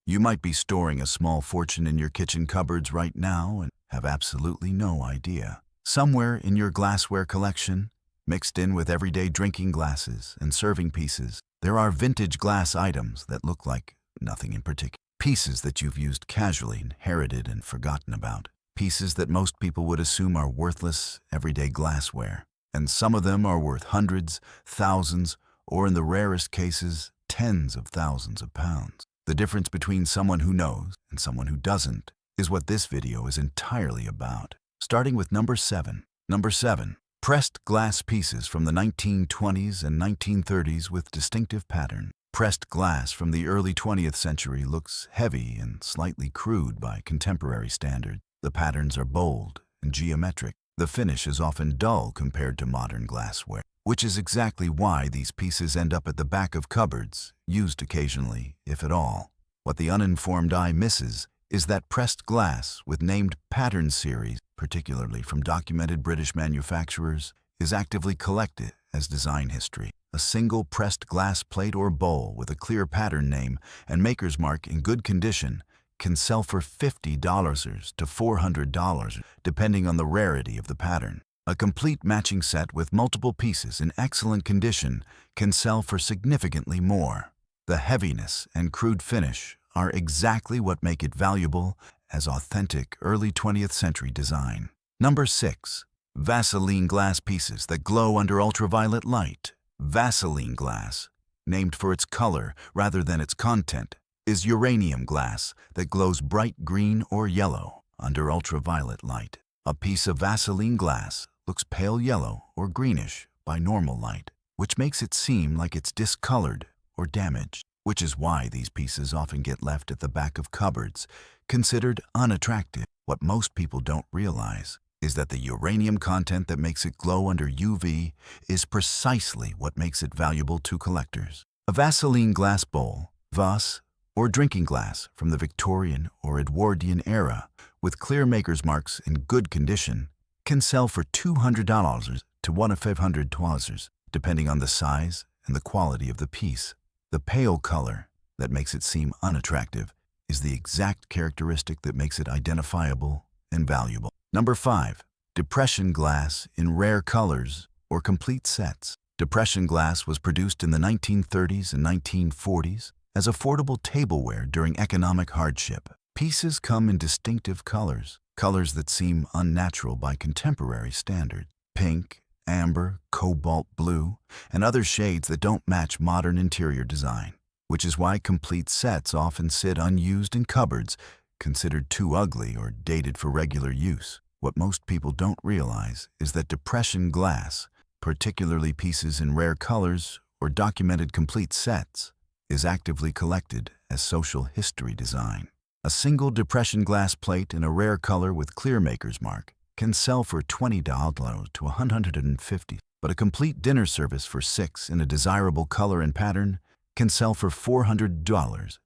You might be storing a small fortune in your kitchen cupboards right now and have absolutely no idea. Somewhere in your glassware collection, mixed in with everyday drinking glasses and serving pieces, there are vintage glass items that look like nothing in particular. Pieces that you've used casually, inherited, and forgotten about. Pieces that most people would assume are worthless, everyday glassware. And some of them are worth hundreds, thousands, or in the rarest cases, tens of thousands of pounds. The difference between someone who knows and someone who doesn't is what this video is entirely about. Starting with number 7. Number 7. Pressed glass pieces from the 1920s and 1930s with distinctive pattern. Pressed glass from the early 20th century looks heavy and slightly crude by contemporary standards. The patterns are bold and geometric. The finish is often dull compared to modern glassware, which is exactly why these pieces end up at the back of cupboards, used occasionally, if at all. What the uninformed eye misses is that pressed glass with named pattern series, particularly from documented British manufacturers, is actively collected as design history. A single pressed glass plate or bowl with a clear pattern name and maker's mark in good condition can sell for $50 to $400, depending on the rarity of the pattern. A complete matching set with multiple pieces in excellent condition can sell for significantly more. The heaviness and crude finish are exactly what make it valuable as authentic early 20th century design. Number 6. Vaseline glass pieces that glow under ultraviolet light. Vaseline glass, named for its color rather than its content, is uranium glass that glows bright green or yellow under ultraviolet light. A piece of Vaseline glass looks pale yellow or greenish by normal light, which makes it seem like it's discolored or damaged, which is why these pieces often get left at the back of cupboards, considered unattractive. What most people don't realize is that the uranium content that makes it glow under UV is precisely what makes it valuable to collectors. A Vaseline glass bowl, vase, or drinking glass from the Victorian or Edwardian era with clear maker's marks in good condition can sell for $200 to $1,500, depending on the size and the quality of the piece. The pale color that makes it seem unattractive is the exact characteristic that makes it identifiable and valuable. Number 5. Depression glass in rare colors or complete sets. Depression glass was produced in the 1930s and 1940s as affordable tableware during economic hardship. Pieces come in distinctive colors that seem unnatural by contemporary standards. Pink, amber, cobalt blue, and other shades that don't match modern interior design, which is why complete sets often sit unused in cupboards, considered too ugly or dated for regular use. What most people don't realize is that depression glass, particularly pieces in rare colors or documented complete sets, is actively collected as social history design. A single depression glass plate in a rare color with clear maker's mark can sell for $20 to $150, but a complete dinner service for 6 in a desirable color and pattern can sell for $400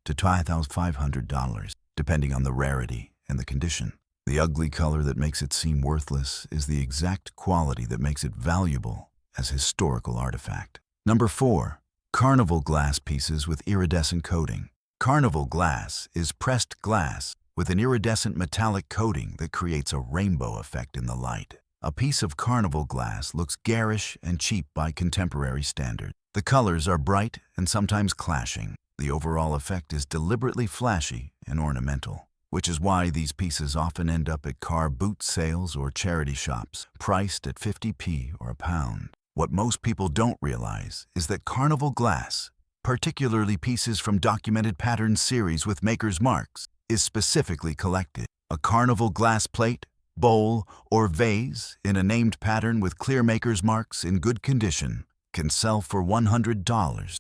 to $2,500, depending on the rarity and the condition. The ugly color that makes it seem worthless is the exact quality that makes it valuable as historical artifact. Number 4. Carnival glass pieces with iridescent coating. Carnival glass is pressed glass with an iridescent metallic coating that creates a rainbow effect in the light. A piece of carnival glass looks garish and cheap by contemporary standards. The colors are bright and sometimes clashing. The overall effect is deliberately flashy and ornamental, which is why these pieces often end up at car boot sales or charity shops, priced at 50p or a pound. What most people don't realize is that carnival glass, particularly pieces from documented pattern series with maker's marks, is specifically collected. A carnival glass plate, bowl, or vase in a named pattern with clear maker's marks in good condition can sell for $100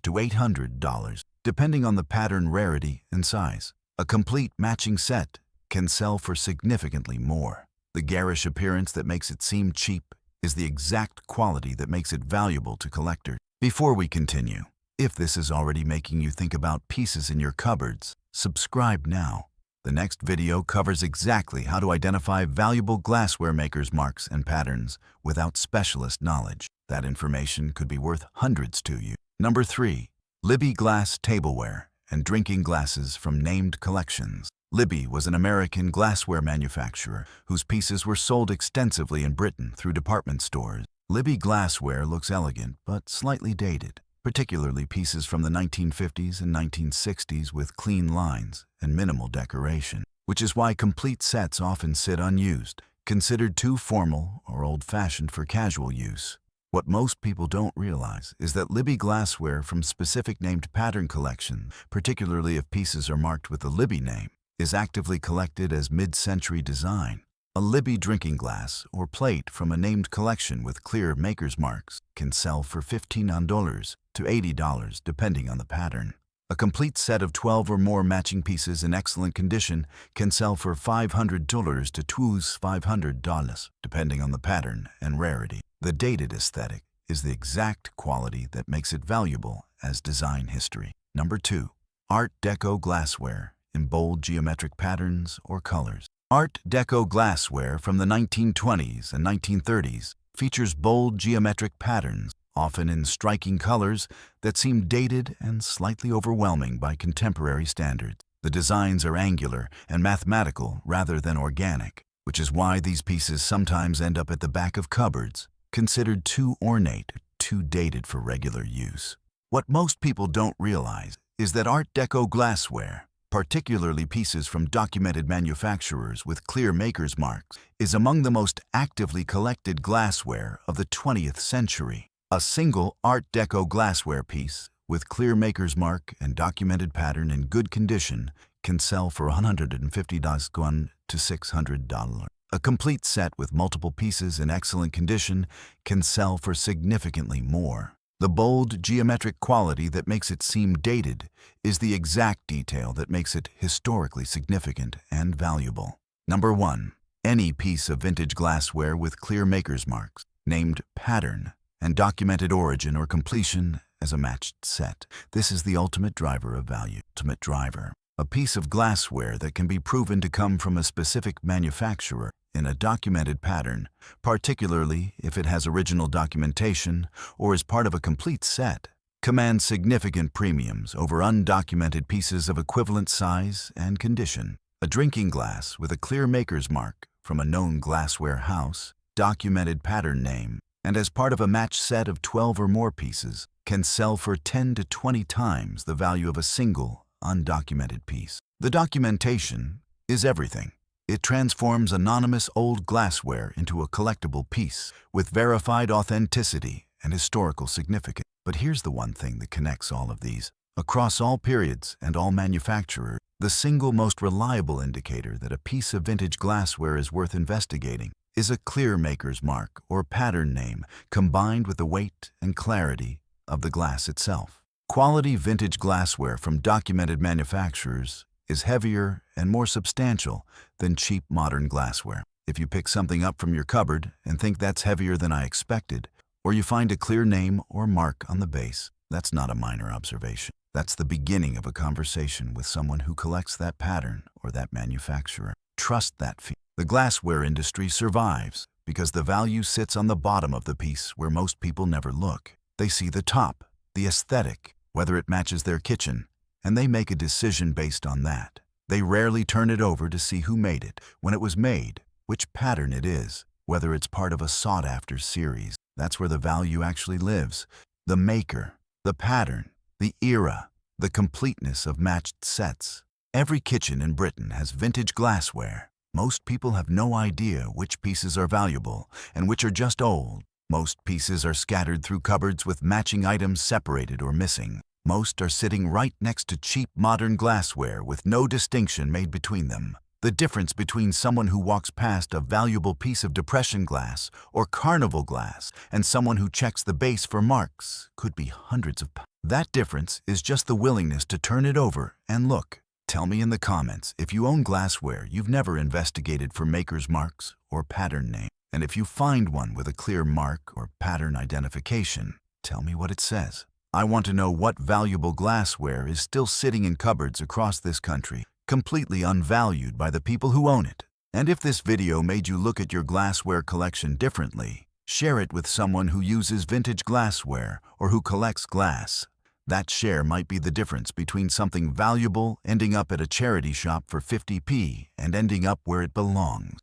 to $800, depending on the pattern rarity and size. A complete matching set can sell for significantly more. The garish appearance that makes it seem cheap is the exact quality that makes it valuable to collectors. Before we continue, if this is already making you think about pieces in your cupboards, subscribe now. The next video covers exactly how to identify valuable glassware makers' marks and patterns without specialist knowledge. That information could be worth hundreds to you. Number 3. Libby glass tableware and drinking glasses from named collections. Libby was an American glassware manufacturer whose pieces were sold extensively in Britain through department stores. Libby glassware looks elegant but slightly dated, particularly pieces from the 1950s and 1960s with clean lines and minimal decoration, which is why complete sets often sit unused, considered too formal or old-fashioned for casual use. What most people don't realize is that Libby glassware from specific named pattern collection, particularly if pieces are marked with the Libby name, is actively collected as mid-century design. A Libby drinking glass or plate from a named collection with clear maker's marks can sell for $15 to $80 depending on the pattern. A complete set of 12 or more matching pieces in excellent condition can sell for $500 to $2,500 depending on the pattern and rarity. The dated aesthetic is the exact quality that makes it valuable as design history. Number 2. Art Deco glassware in bold geometric patterns or colors. Art Deco glassware from the 1920s and 1930s features bold geometric patterns, often in striking colors that seem dated and slightly overwhelming by contemporary standards. The designs are angular and mathematical rather than organic, which is why these pieces sometimes end up at the back of cupboards, considered too ornate, too dated for regular use. What most people don't realize is that Art Deco glassware, particularly pieces from documented manufacturers with clear maker's marks, is among the most actively collected glassware of the 20th century. A single Art Deco glassware piece with clear maker's mark and documented pattern in good condition can sell for $150 to $600. A complete set with multiple pieces in excellent condition can sell for significantly more. The bold geometric quality that makes it seem dated is the exact detail that makes it historically significant and valuable. Number 1. Any piece of vintage glassware with clear maker's marks, named pattern, and documented origin or completion as a matched set. This is the ultimate driver of value. Ultimate driver. A piece of glassware that can be proven to come from a specific manufacturer in a documented pattern, particularly if it has original documentation or is part of a complete set, commands significant premiums over undocumented pieces of equivalent size and condition. A drinking glass with a clear maker's mark from a known glassware house, documented pattern name, and as part of a matched set of 12 or more pieces, can sell for 10 to 20 times the value of a single, undocumented piece. The documentation is everything. It transforms anonymous old glassware into a collectible piece with verified authenticity and historical significance. But here's the one thing that connects all of these. Across all periods and all manufacturers, the single most reliable indicator that a piece of vintage glassware is worth investigating is a clear maker's mark or pattern name combined with the weight and clarity of the glass itself. Quality vintage glassware from documented manufacturers is heavier and more substantial than cheap modern glassware. If you pick something up from your cupboard and think that's heavier than I expected, or you find a clear name or mark on the base, that's not a minor observation. That's the beginning of a conversation with someone who collects that pattern or that manufacturer. Trust that feeling. The glassware industry survives because the value sits on the bottom of the piece where most people never look. They see the top, the aesthetic, whether it matches their kitchen, and they make a decision based on that. They rarely turn it over to see who made it, when it was made, which pattern it is, whether it's part of a sought-after series. That's where the value actually lives. The maker, the pattern, the era, the completeness of matched sets. Every kitchen in Britain has vintage glassware. Most people have no idea which pieces are valuable and which are just old. Most pieces are scattered through cupboards with matching items separated or missing. Most are sitting right next to cheap modern glassware with no distinction made between them. The difference between someone who walks past a valuable piece of depression glass or carnival glass and someone who checks the base for marks could be hundreds of pounds. That difference is just the willingness to turn it over and look. Tell me in the comments if you own glassware you've never investigated for maker's marks or pattern name. And if you find one with a clear mark or pattern identification, tell me what it says. I want to know what valuable glassware is still sitting in cupboards across this country, completely unvalued by the people who own it. And if this video made you look at your glassware collection differently, share it with someone who uses vintage glassware or who collects glass. That share might be the difference between something valuable ending up at a charity shop for 50p and ending up where it belongs.